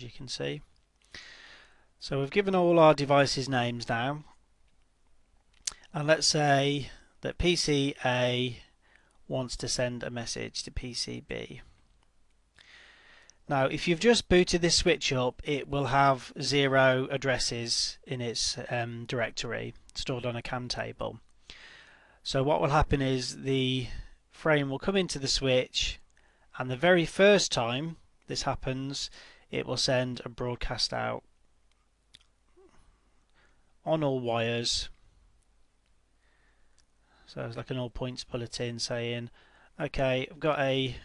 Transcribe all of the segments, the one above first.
you can see. So we've given all our devices names now, and let's say that PC A wants to send a message to PC B. Now if you've just booted this switch up, it will have 0 addresses in its directory stored on a CAN table. So what will happen is the frame will come into the switch, and the very first time this happens, it will send a broadcast out on all wires. So it's like an all points bulletin saying, okay, I've got a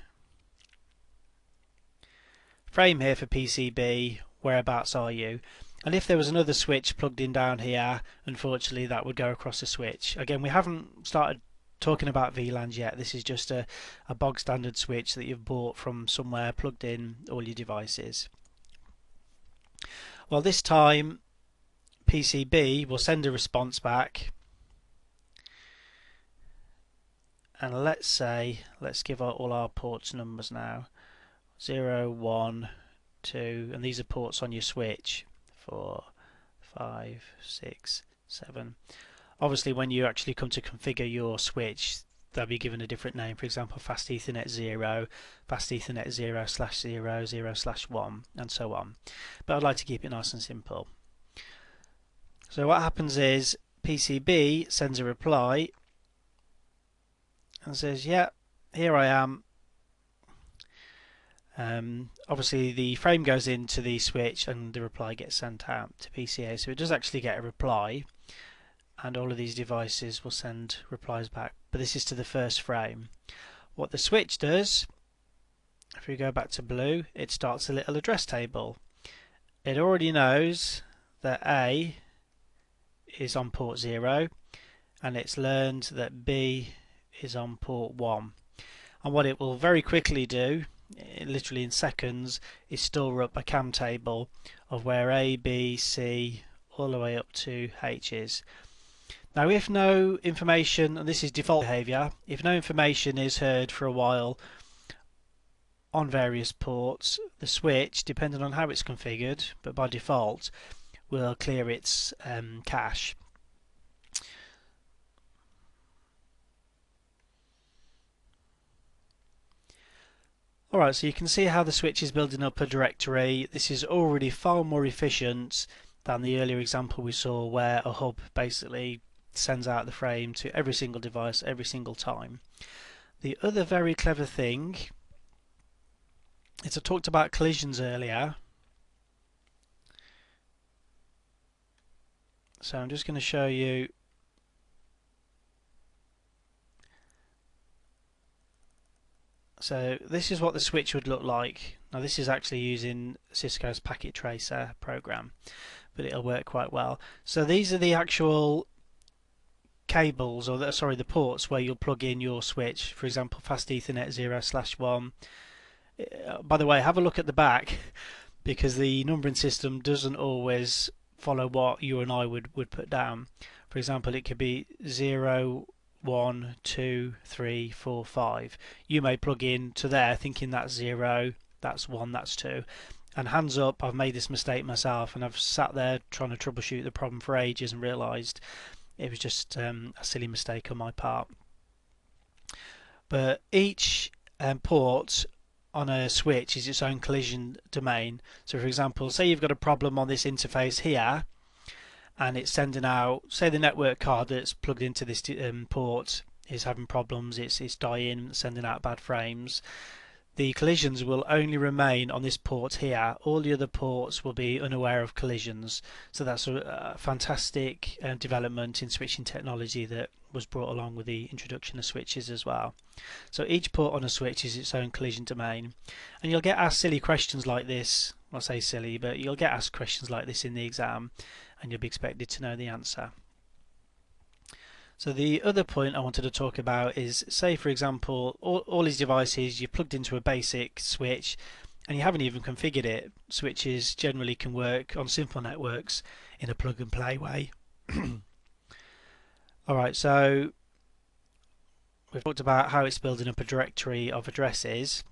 frame here for PCB, whereabouts are you? And if there was another switch plugged in down here, unfortunately that would go across the switch. Again, we haven't started talking about VLANs yet. This is just a bog standard switch that you've bought from somewhere, plugged in all your devices. Well, this time PCB will send a response back, and let's give all our ports numbers now. 0, 1, 2, and these are ports on your switch. 4, 5, 6, 7. Obviously when you actually come to configure your switch, they'll be given a different name. For example, Fast Ethernet 0, Fast Ethernet 0/0, 0/1, and so on. But I'd like to keep it nice and simple. So what happens is PCB sends a reply and says, yeah, here I am. Obviously the frame goes into the switch and the reply gets sent out to PCA, so it does actually get a reply, and all of these devices will send replies back, but this is to the first frame. What the switch does, if we go back to blue, it starts a little address table. It already knows that A is on port 0, and it's learned that B is on port 1, and what it will very quickly do, literally in seconds, is store up a CAN table of where A, B, C all the way up to H is. Now if no information, and this is default behavior, if no information is heard for a while on various ports, the switch, depending on how it's configured, but by default, will clear its cache. Alright, so you can see how the switch is building up a directory. This is already far more efficient than the earlier example we saw, where a hub basically sends out the frame to every single device every single time. The other very clever thing is, I talked about collisions earlier, so I'm just going to show you. So this is what the switch would look like. Now this is actually using Cisco's packet tracer program, but it'll work quite well. So these are the actual cables, or the ports where you'll plug in your switch. For example, Fast Ethernet 0/1. By the way, have a look at the back, because the numbering system doesn't always follow what you and I would put down. For example, it could be 0, 1, 2, 3, 4, 5. You may plug in to there thinking that's 0, that's 1, that's 2. And hands up, I've made this mistake myself, and I've sat there trying to troubleshoot the problem for ages and realised it was just a silly mistake on my part. But each port on a switch is its own collision domain. So for example, say you've got a problem on this interface here, and it's sending out, say the network card that's plugged into this port is having problems, it's dying, sending out bad frames. The collisions will only remain on this port here. All the other ports will be unaware of collisions. So that's a fantastic development in switching technology that was brought along with the introduction of switches as well. So each port on a switch is its own collision domain, and you'll get asked silly questions like this. I'll say silly, but you'll get asked questions like this in the exam, and you'll be expected to know the answer. So the other point I wanted to talk about is, say for example, all these devices you've plugged into a basic switch and you haven't even configured it. Switches generally can work on simple networks in a plug and play way. Alright, so we've talked about how it's building up a directory of addresses.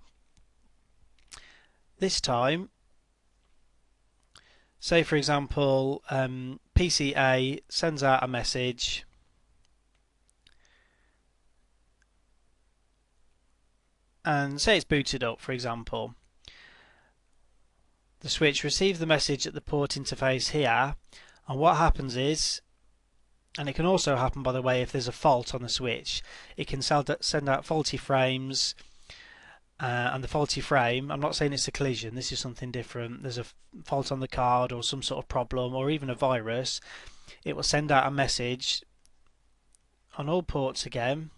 This time say for example PCA sends out a message and say it's booted up, for example. The switch receives the message at the port interface here, and what happens is, and it can also happen by the way if there's a fault on the switch, it can send out faulty frames, and the faulty frame, I'm not saying it's a collision, this is something different. There's a fault on the card or some sort of problem or even a virus, it will send out a message on all ports again.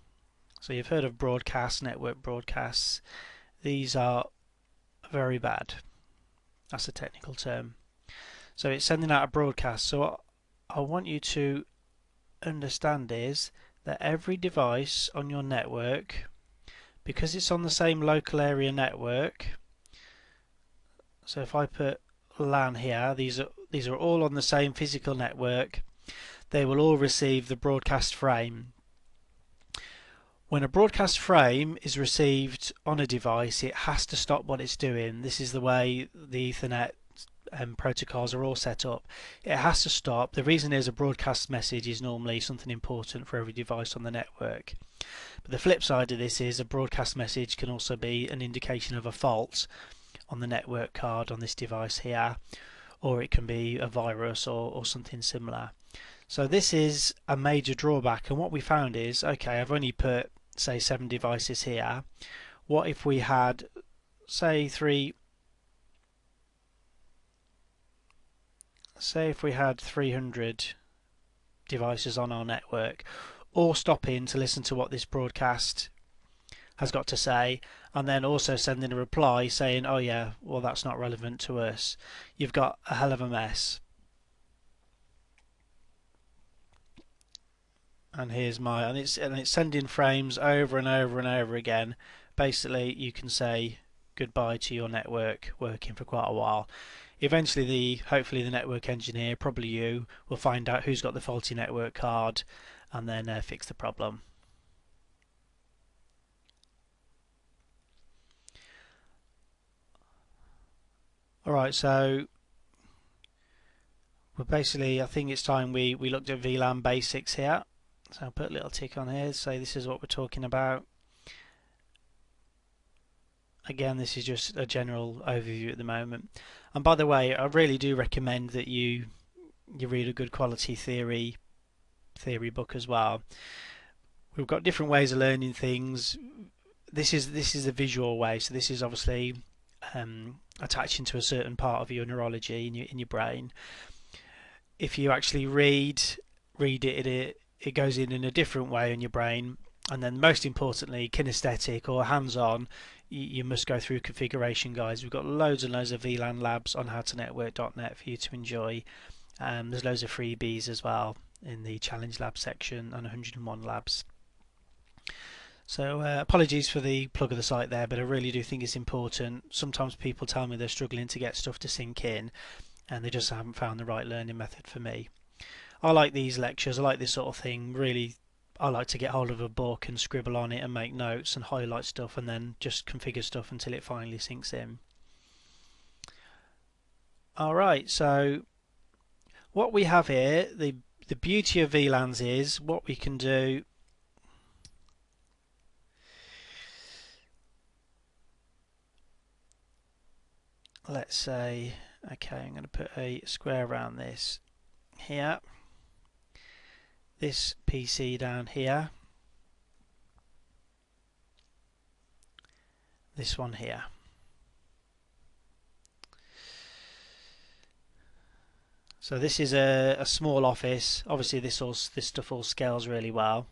So you've heard of broadcasts, network broadcasts. These are very bad. That's a technical term. So it's sending out a broadcast. So what I want you to understand is that every device on your network, because it's on the same local area network, so if I put LAN here, these are all on the same physical network, they will all receive the broadcast frame. When a broadcast frame is received on a device, it has to stop what it's doing. This is the way the Ethernet protocols are all set up. It has to stop. The reason is a broadcast message is normally something important for every device on the network. But the flip side of this is a broadcast message can also be an indication of a fault on the network card on this device here, or it can be a virus or something similar. So this is a major drawback, and what we found is, okay, I've only put say 7 devices here. What if we had say 300 devices on our network, all stopping to listen to what this broadcast has got to say, and then also sending a reply saying, oh yeah, well that's not relevant to us. You've got a hell of a mess. And here's and it's sending frames over and over and over again. Basically you can say goodbye to your network working for quite a while. Eventually hopefully the network engineer, probably you, will find out who's got the faulty network card and then fix the problem. Alright, so we're basically, I think it's time we looked at VLAN basics here. So I'll put a little tick on here to say this is what we're talking about. Again, this is just a general overview at the moment. And by the way, I really do recommend that you read a good quality theory book as well. We've got different ways of learning things. This is a visual way, so this is obviously attaching to a certain part of your neurology in your brain. If you actually read it goes in a different way in your brain. And then most importantly, kinesthetic or hands-on, you must go through configuration guides. We've got loads and loads of VLAN labs on howtonetwork.net for you to enjoy. There's loads of freebies as well in the challenge lab section on 101 labs. So apologies for the plug of the site there, but I really do think it's important. Sometimes people tell me they're struggling to get stuff to sink in and they just haven't found the right learning method for me. I like these lectures, I like this sort of thing. Really, I like to get hold of a book and scribble on it and make notes and highlight stuff and then just configure stuff until it finally sinks in. Alright, so what we have here, the beauty of VLANs is what we can do. Let's say, okay, I'm going to put a square around this here. This PC down here, this one here. So this is a small office. Obviously this stuff all scales really well.